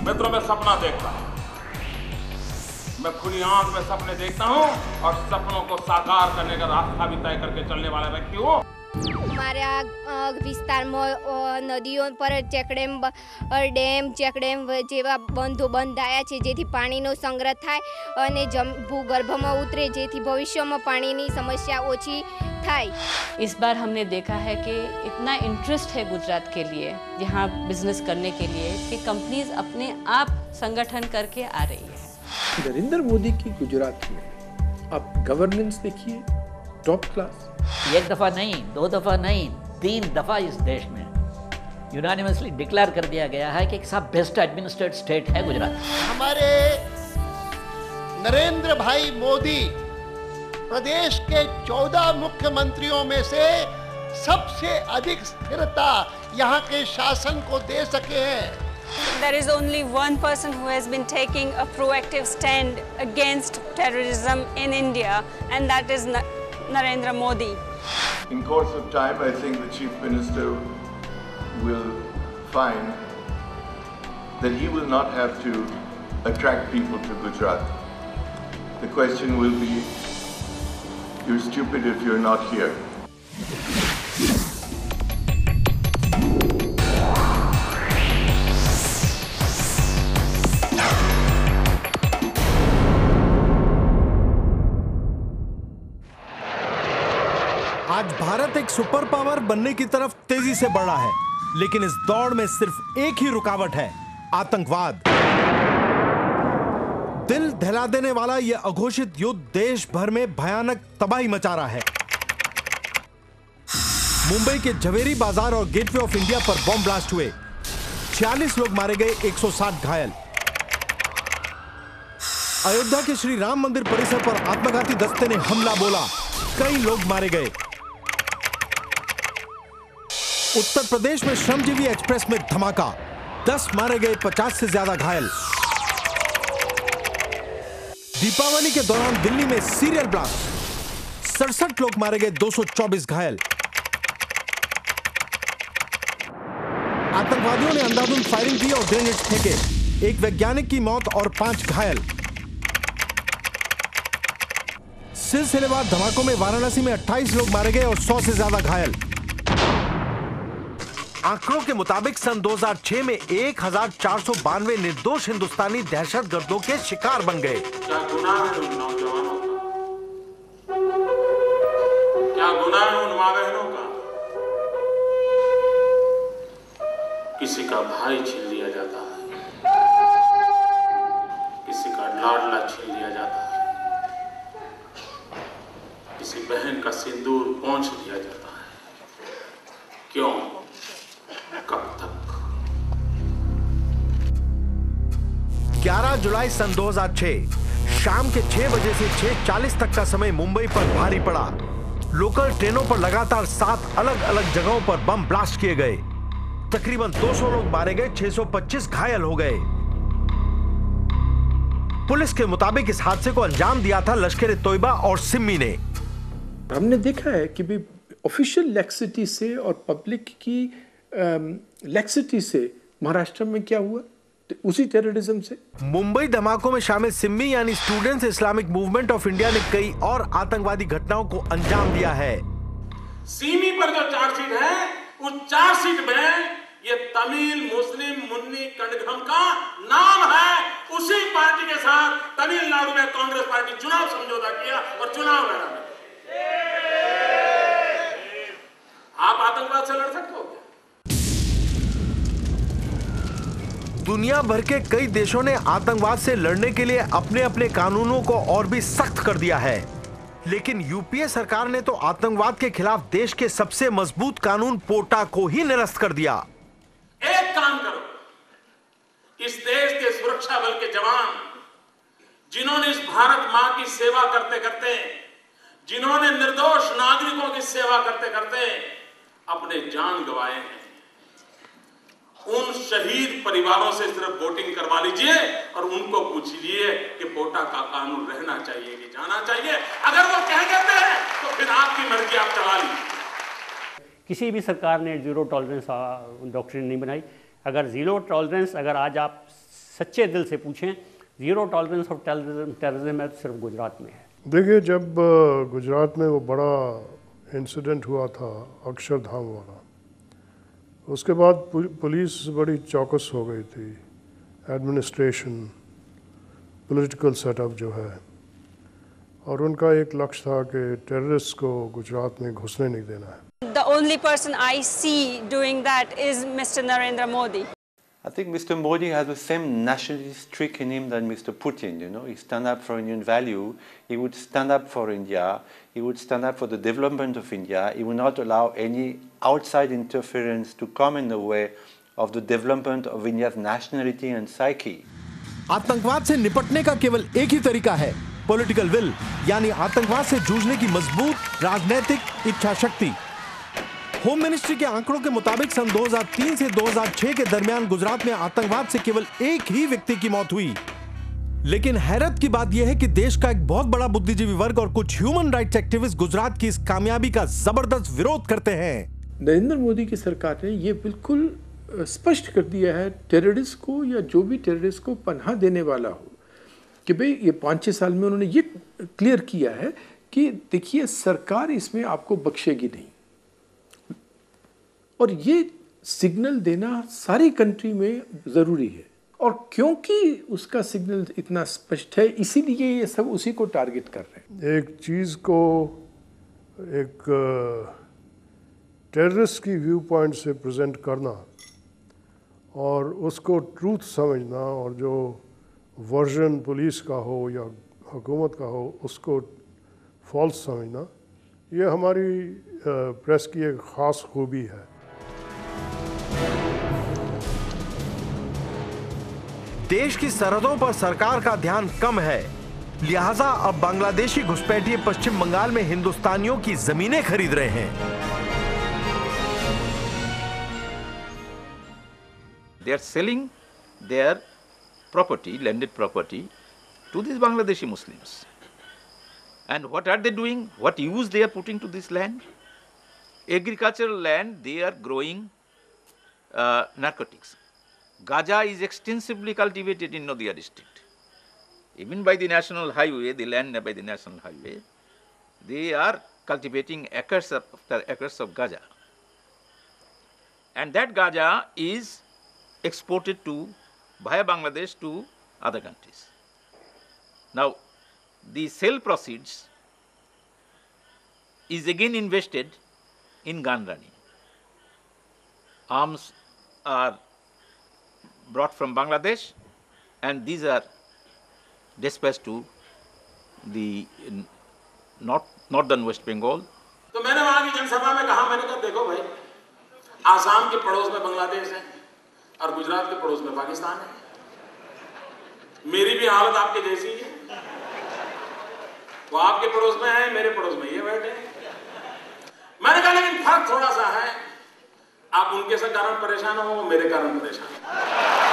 मित्रों, मैं सपना देखता हूं, मैं खुली आंख में सपने देखता हूं और सपनों को साकार करने का रास्ता भी तय करके चलने वाला व्यक्ति हूं। અમારા વિસ્તારમાં નદીઓ પર ડેમ ચેકડેમ જેવા બંધો બંધાયા છે, જેથી પાણીનો સંગ્રહ થાય અને ભૂગર્ભમાં ઉતરે, જેથી ભવિષ્યમાં પાણીની સમસ્યા ઓછી થાય। इस बार हमने देखा है कि इतना इंटरेस्ट है गुजरात के लिए यहाँ बिजनेस करने के लिए कि कंपनीज अपने आप संगठन करके आ रही है। नरेंद्र मोदी की गुजरात में आप गवर्नेंस देखिए, टॉप क्लास। एक दफा नहीं, दो दफा नहीं, 3 दफा इस देश में यूनानिमसली डिक्लेयर कर दिया गया है कि सब बेस्ट एडमिनिस्ट्रेटेड स्टेट है गुजरात। हमारे नरेंद्र भाई मोदी प्रदेश के 14 मुख्यमंत्रियों में से सबसे अधिक स्थिरता यहाँ के शासन को दे सके हैं। There is only one person who has been taking a proactive stand against terrorism in India, and that is Narendra Modi. In course of time, I think the Chief Minister will find that he will not have to attract people to Gujarat. The question will be, you're stupid if you're not here. आज भारत एक super power बनने की तरफ तेजी से बढ़ रहा है, लेकिन इस दौड़ में सिर्फ एक ही रुकावट है, आतंकवाद। दिल दहला देने वाला यह अघोषित युद्ध देश भर में भयानक तबाही मचा रहा है। मुंबई के झवेरी बाजार और गेटवे ऑफ इंडिया पर बॉम्ब ब्लास्ट हुए, 46 लोग मारे गए, 160 घायल। अयोध्या के श्री राम मंदिर परिसर पर आत्मघाती दस्ते ने हमला बोला, कई लोग मारे गए। उत्तर प्रदेश में श्रमजीवी एक्सप्रेस में धमाका, 10 मारे गए, 50 से ज्यादा घायल। दीपावली के दौरान दिल्ली में सीरियल ब्लास्ट, 67 लोग मारे गए, 224 घायल। आतंकवादियों ने अंधाधुंध फायरिंग की और ग्रेनेड्स फेंके, एक वैज्ञानिक की मौत और 5 घायल। सिलसिलेवार धमाकों में वाराणसी में 28 लोग मारे गए और 100 से ज्यादा घायल। आंकड़ों के मुताबिक सन 2006 में 1492 निर्दोष हिंदुस्तानी दहशतगर्दों के शिकार बन गए। क्या गुनाह है उन नौजवानों का? क्या गुनाह है उन माँ बहनों का? किसी का भाई छीन लिया जाता है, किसी का लाडला छीन लिया जाता है, किसी बहन का सिंदूर पोंछ लिया जाता है। क्यों? कब तक? 11 जुलाई सन 2006 शाम के 6 बजे से 6:40 तक का समय मुंबई पर भारी पड़ा। लोकल ट्रेनों पर लगातार 7 अलग अलग जगहों पर बम ब्लास्ट किए गए। तकरीबन 200 लोग मारे गए, 625 घायल हो गए। पुलिस के मुताबिक इस हादसे को अंजाम दिया था लश्कर-ए-तोयबा और सिम्मी ने। हमने देखा है कि भी ऑफिशियल लैक्सिटी से और पब्लिक की लैक्सिटी से महाराष्ट्र में क्या हुआ, उसी टेररिज्म से। मुंबई धमाकों में शामिल सिम्मी यानी students Islamic movement of India ने कई और आतंकवादी घटनाओं को अंजाम दिया है। सिमी पर जो चार्जशीट है, उस चार्जशीट में ये तमिल मुस्लिम मुन्नी कड़घम का नाम है। उसी पार्टी के साथ तमिलनाडु में कांग्रेस पार्टी चुनाव समझौता किया और चुनाव लड़ा। आप आतंकवाद से लड़ सकते हो क्या? दुनिया भर के कई देशों ने आतंकवाद से लड़ने के लिए अपने अपने कानूनों को और भी सख्त कर दिया है, लेकिन यूपीए सरकार ने तो आतंकवाद के खिलाफ देश के सबसे मजबूत कानून पोटा को ही निरस्त कर दिया। एक काम करो, इस देश के सुरक्षा बल के जवान जिन्होंने इस भारत मां की सेवा करते करते, जिन्होंने निर्दोष नागरिकों की सेवा करते करते अपने जान गंवाए हैं, उन शहीद परिवारों से सिर्फ वोटिंग करवा लीजिए और उनको पूछिए कि पोटा का कानून रहना चाहिए कि जाना चाहिए। अगर वो कह देते हैं तो फिर आपकी मर्जी, आप चला लीजिए। किसी भी सरकार ने जीरो टॉलरेंस डॉक्ट्रिन नहीं बनाई। अगर जीरो टॉलरेंस, अगर आज आप सच्चे दिल से पूछें, जीरो टॉलरेंस ऑफ टेररिज्म है तो सिर्फ गुजरात में है। देखिए, जब गुजरात में वो बड़ा इंसिडेंट हुआ था अक्षरधाम वाला, उसके बाद पुलिस बड़ी चौकस हो गई थी, एडमिनिस्ट्रेशन, पॉलिटिकल सेटअप जो है, और उनका एक लक्ष्य था कि टेररिस्ट को गुजरात में घुसने नहीं देना है। The only person I see doing that is Mr. Narendra Modi. I think Mr. Modi has the same nationalist streak in him than Mr. Putin. You know, he stand up for Indian value. He would stand up for India. He would stand up for the development of India. He would not allow any outside interference to come in the way of the development of India's nationality and psyche. आतंकवाद से निपटने का केवल एक ही तरीका है, political will, यानी आतंकवाद से जूझने की मजबूत राजनीतिक इच्छा शक्ति। होम मिनिस्ट्री के आंकड़ों के मुताबिक सन 2003 से 2006 के दरमियान गुजरात में आतंकवाद से केवल एक ही व्यक्ति की मौत हुई। लेकिन हैरत की बात यह है कि देश का एक बहुत बड़ा बुद्धिजीवी वर्ग और कुछ ह्यूमन राइट्स एक्टिविस्ट गुजरात की इस कामयाबी का जबरदस्त विरोध करते हैं। नरेंद्र मोदी की सरकार ने यह बिल्कुल स्पष्ट कर दिया है टेररिस्ट को, या जो भी टेररिस्ट को पनाह देने वाला हो, कि भाई ये 5-6 साल में उन्होंने ये क्लियर किया है कि देखिए सरकार इसमें आपको बख्शेगी नहीं। और ये सिग्नल देना सारी कंट्री में ज़रूरी है, और क्योंकि उसका सिग्नल इतना स्पष्ट है इसीलिए ये सब उसी को टारगेट कर रहे हैं। एक चीज़ को एक टेररिस्ट की व्यू पॉइंट से प्रेजेंट करना और उसको ट्रूथ समझना, और जो वर्जन पुलिस का हो या हुकूमत का हो उसको फॉल्स समझना, ये हमारी प्रेस की एक ख़ास खूबी है। देश की सरहदों पर सरकार का ध्यान कम है, लिहाजा अब बांग्लादेशी घुसपैठिए पश्चिम बंगाल में हिंदुस्तानियों की जमीनें खरीद रहे हैं। They are selling their property, landed property, to these Bangladeshi Muslims. And what are they doing? What use they are putting to this land? Agricultural land, they are growing narcotics. Gaja is extensively cultivated in Nadia district. Even by the national highway, the land by the national highway, they are cultivating acres after acres of Gaja. And that Gaja is exported to via Bangladesh to other countries. Now, the sale proceeds is again invested in gun running. Arms are brought from Bangladesh and these are dispatched to the northern West Bengal. तो मैंने वहां की जनसभा में कहा, मैंने कहा देखो भाई, आसाम के पड़ोस में बांग्लादेश है और गुजरात के पड़ोस में पाकिस्तान है। मेरी भी हालत आपके जैसी है, वो आपके पड़ोस में है, मेरे पड़ोस में ये बैठे हैं। मैंने कहा लेकिन फर्क थोड़ा सा है, आप उनके से कारण परेशान हो, वो मेरे कारण परेशान हो।